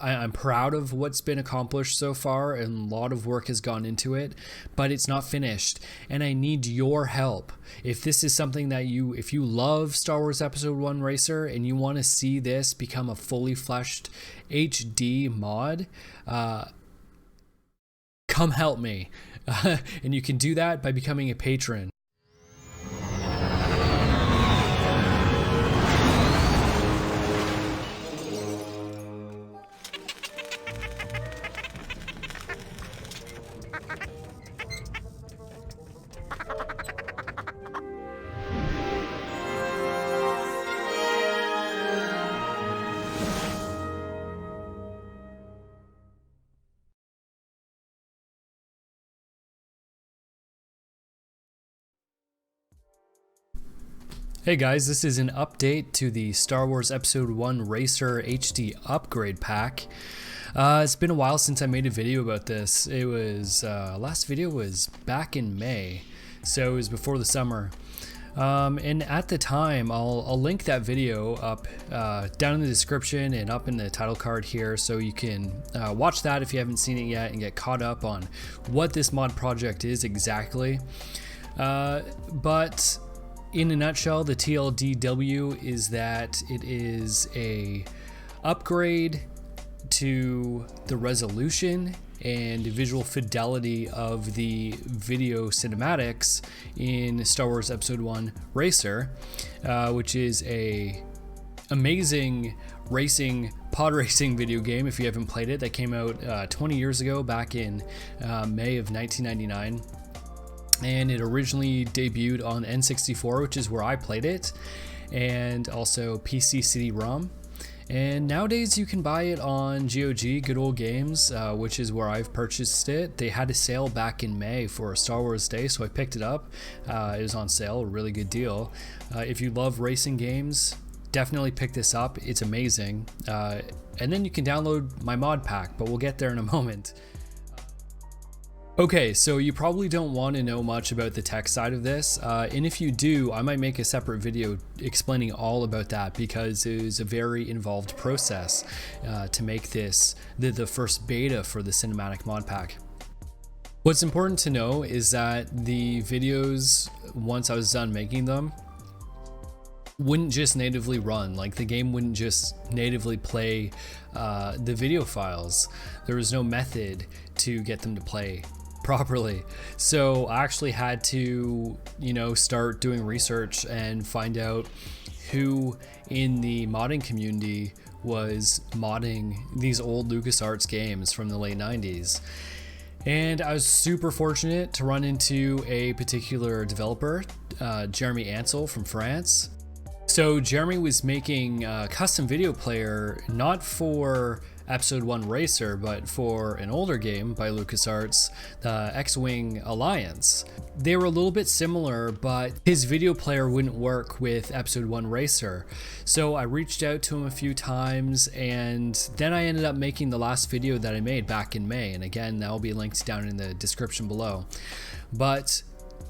I'm proud of what's been accomplished so far, and a lot of work has gone into it, but it's not finished, and I need your help. If this is something that if you love Star Wars Episode 1 Racer and you want to see this become a fully fleshed HD mod, come help me. And you can do that by becoming a patron. Hey guys, this is an update to the Star Wars Episode 1 RACER HD upgrade pack. It's been a while since I made a video about this. It was, last video was back in May, so it was before the summer. And at the time, I'll link that video up down in the description and up in the title card here, so you can watch that if you haven't seen it yet and get caught up on what this mod project is exactly. But in a nutshell, the TLDW is that it is a upgrade to the resolution and visual fidelity of the video cinematics in Star Wars Episode 1 RACER, which is a amazing pod racing video game if you haven't played it. That came out 20 years ago, back in May of 1999. And it originally debuted on N64, which is where I played it, and also PC CD-ROM. And nowadays you can buy it on GOG, Good Old Games, which is where I've purchased it. They had a sale back in May for Star Wars Day, so I picked it up. It was on sale, a really good deal. If you love racing games, definitely pick this up. It's amazing. And then you can download my mod pack, but we'll get there in a moment. Okay, so you probably don't want to know much about the tech side of this, and if you do, I might make a separate video explaining all about that, because it was a very involved process to make this the first beta for the cinematic mod pack. What's important to know is that the videos, once I was done making them, wouldn't just natively run. Like, the game wouldn't just natively play the video files. There was no method to get them to play properly. So I actually had to, start doing research and find out who in the modding community was modding these old LucasArts games from the late 90s. And I was super fortunate to run into a particular developer, Jeremy Ansel from France. So Jeremy was making a custom video player, not for Episode 1 RACER, but for an older game by LucasArts, the X-Wing Alliance. They were a little bit similar, but his video player wouldn't work with Episode 1 RACER. So I reached out to him a few times, and then I ended up making the last video that I made back in May. And again, that will be linked down in the description below. But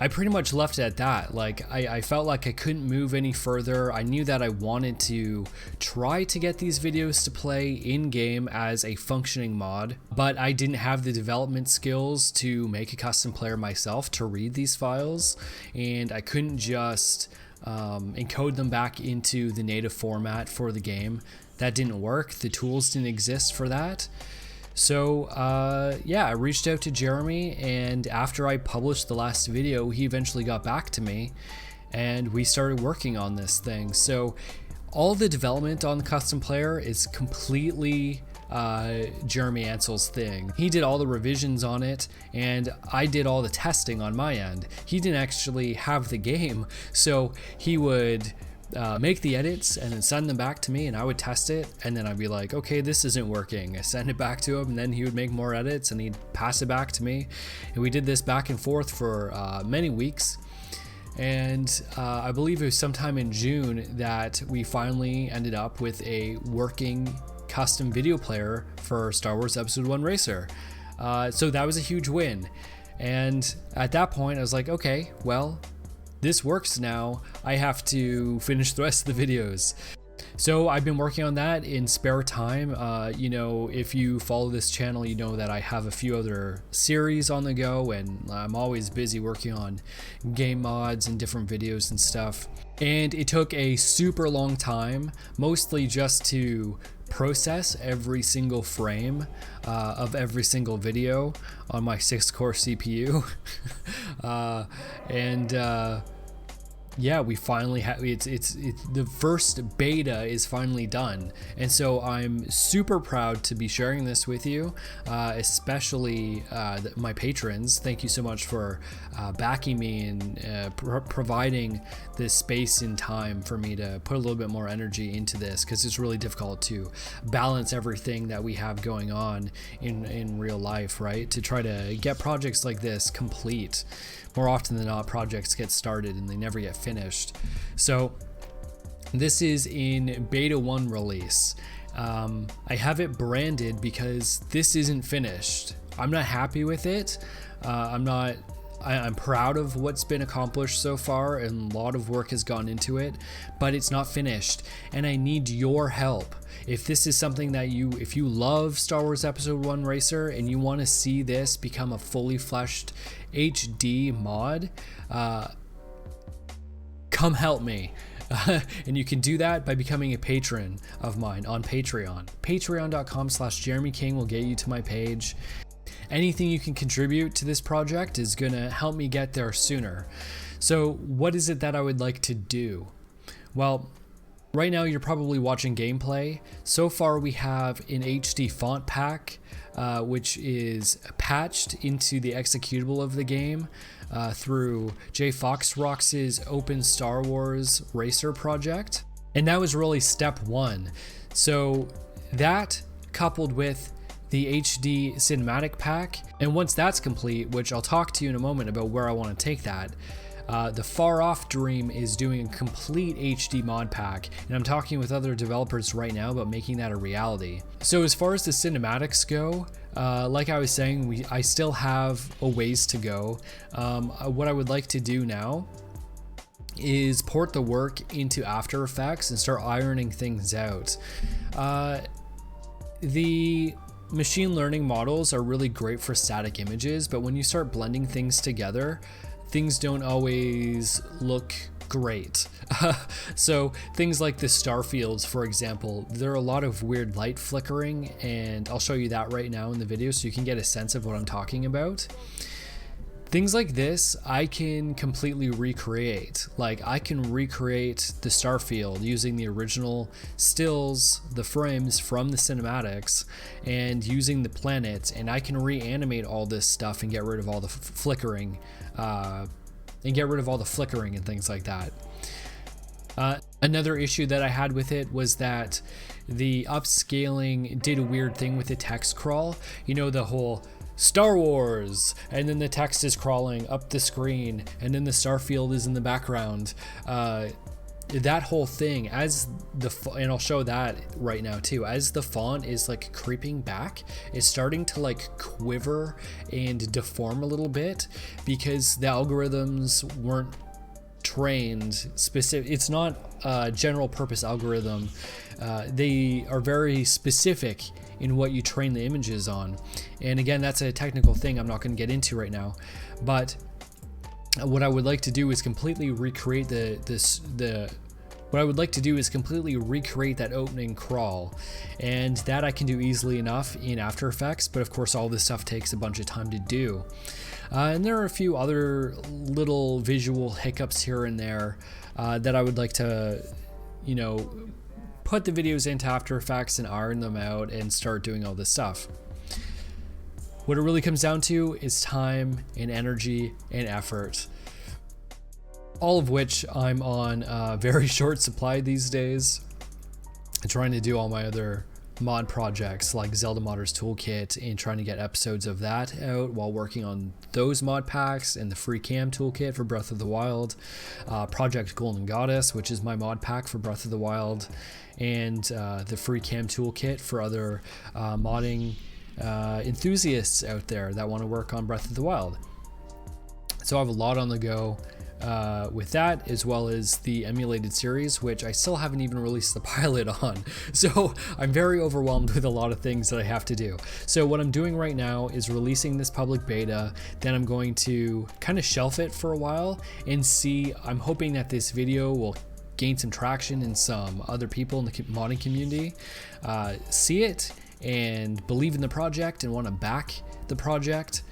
I pretty much left it at that. Like, I felt like I couldn't move any further. I knew that I wanted to try to get these videos to play in-game as a functioning mod, but I didn't have the development skills to make a custom player myself to read these files, and I couldn't just encode them back into the native format for the game. That didn't work. The tools didn't exist for that. So yeah, I reached out to Jeremy, and after I published the last video, he eventually got back to me and we started working on this thing. So all the development on the custom player is completely Jeremy Ansel's thing. He did all the revisions on it, and I did all the testing on my end. He didn't actually have the game, so he would make the edits and then send them back to me, and I would test it, and then I'd be like, okay, this isn't working. I send it back to him, and then he would make more edits and he'd pass it back to me, and we did this back and forth for many weeks. And I believe it was sometime in June that we finally ended up with a working custom video player for Star Wars Episode 1 RACER. So that was a huge win, and at that point I was like, okay, well, this works now. I have to finish the rest of the videos. So I've been working on that in spare time. You know, if you follow this channel, you know that I have a few other series on the go, and I'm always busy working on game mods and different videos and stuff. And it took a super long time, mostly just to process every single frame of every single video on my 6-core CPU. Yeah, we finally have it's the first beta is finally done, and so I'm super proud to be sharing this with you, especially my patrons. Thank you so much for backing me and providing this space and time for me to put a little bit more energy into this, because it's really difficult to balance everything that we have going on in real life, right? To try to get projects like this complete. More often than not, projects get started and they never get finished. So this is in beta 1 release. I have it branded because this isn't finished. I'm not happy with it. I'm proud of what's been accomplished so far, and a lot of work has gone into it, but it's not finished, and I need your help. If this is something that if you love Star Wars Episode 1 Racer and you want to see this become a fully fleshed HD mod, come help me. And you can do that by becoming a patron of mine on Patreon. Patreon.com/JeremyKing will get you to my page. Anything you can contribute to this project is going to help me get there sooner. So what is it that I would like to do? Well, right now you're probably watching gameplay. So far we have an HD font pack, which is patched into the executable of the game through J. Foxrox's Open Star Wars RACER project. And that was really step 1. So that coupled with the HD cinematic pack, and once that's complete, which I'll talk to you in a moment about where I want to take that, the Far Off dream is doing a complete HD mod pack, and I'm talking with other developers right now about making that a reality. So as far as the cinematics go, like I was saying, I still have a ways to go. What I would like to do now is port the work into After Effects and start ironing things out. The machine learning models are really great for static images, but when you start blending things together, things don't always look great. So things like the star fields, for example, there are a lot of weird light flickering, and I'll show you that right now in the video so you can get a sense of what I'm talking about. Things like this, I can completely recreate. Like, I can recreate the star field using the original stills, the frames from the cinematics, and using the planets, and I can reanimate all this stuff and get rid of all the flickering, and things like that. Another issue that I had with it was that the upscaling did a weird thing with the text crawl. You know, the whole Star Wars, and then the text is crawling up the screen, and then the star field is in the background. That whole thing, and I'll show that right now too, as the font is like creeping back, it's starting to like quiver and deform a little bit because the algorithms weren't trained specific. It's not a general purpose algorithm. They are very specific in what you train the images on, and again, that's a technical thing I'm not going to get into right now, but what I would like to do is completely recreate that opening crawl, and that I can do easily enough in After Effects, but of course all this stuff takes a bunch of time to do. And there are a few other little visual hiccups here and there that I would like to, you know, put the videos into After Effects and iron them out and start doing all this stuff. What it really comes down to is time and energy and effort, all of which I'm on a very short supply these days. I'm trying to do all my other mod projects like Zelda Modders Toolkit and trying to get episodes of that out while working on those mod packs, and the free cam toolkit for Breath of the Wild, Project Golden Goddess, which is my mod pack for Breath of the Wild, and the free cam toolkit for other modding enthusiasts out there that want to work on Breath of the Wild. So I have a lot on the go, with that, as well as the emulated series, which I still haven't even released the pilot on. So I'm very overwhelmed with a lot of things that I have to do. So what I'm doing right now is releasing this public beta, then I'm going to kind of shelf it for a while and see. I'm hoping that this video will gain some traction in some other people in the modding community, see it and believe in the project and want to back the project,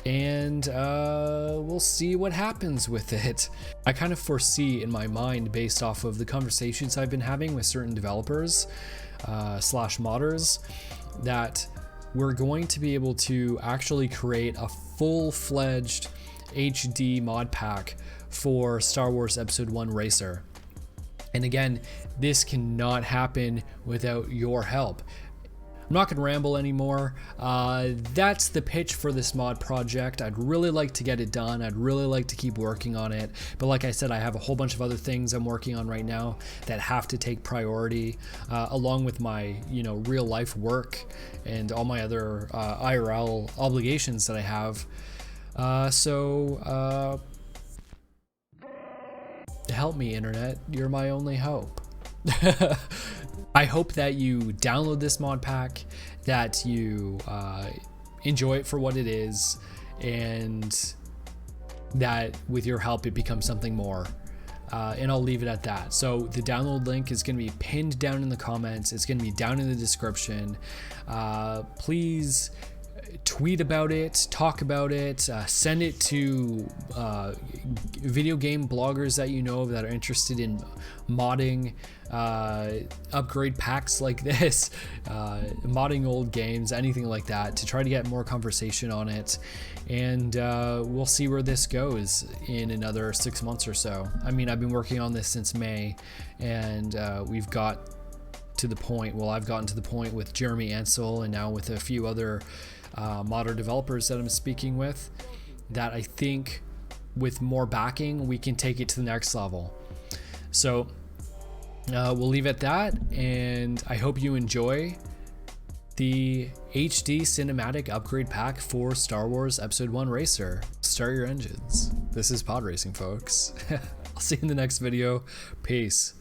and we'll see what happens with it. I kind of foresee in my mind, based off of the conversations I've been having with certain developers slash modders, that we're going to be able to actually create a full-fledged HD mod pack for Star Wars Episode 1 RACER. And again, this cannot happen without your help. I'm not going to ramble anymore. That's the pitch for this mod project. I'd really like to get it done. I'd really like to keep working on it. But like I said, I have a whole bunch of other things I'm working on right now that have to take priority, along with my, real life work and all my other IRL obligations that I have. So help me, internet. You're my only hope. I hope that you download this mod pack, that you enjoy it for what it is, and that with your help it becomes something more. And I'll leave it at that. So the download link is going to be pinned down in the comments. It's going to be down in the description. Please tweet about it, talk about it, send it to video game bloggers that you know of that are interested in modding upgrade packs like this, modding old games, anything like that, to try to get more conversation on it. And we'll see where this goes in another 6 months or so. I mean, I've been working on this since May, and we've got to the point, well, I've gotten to the point with Jeremy Ansel and now with a few other modder developers that I'm speaking with, that I think with more backing we can take it to the next level. So we'll leave it at that, and I hope you enjoy the HD cinematic upgrade pack for Star Wars Episode 1 RACER. Start your engines. This is pod racing, folks. I'll see you in the next video. Peace.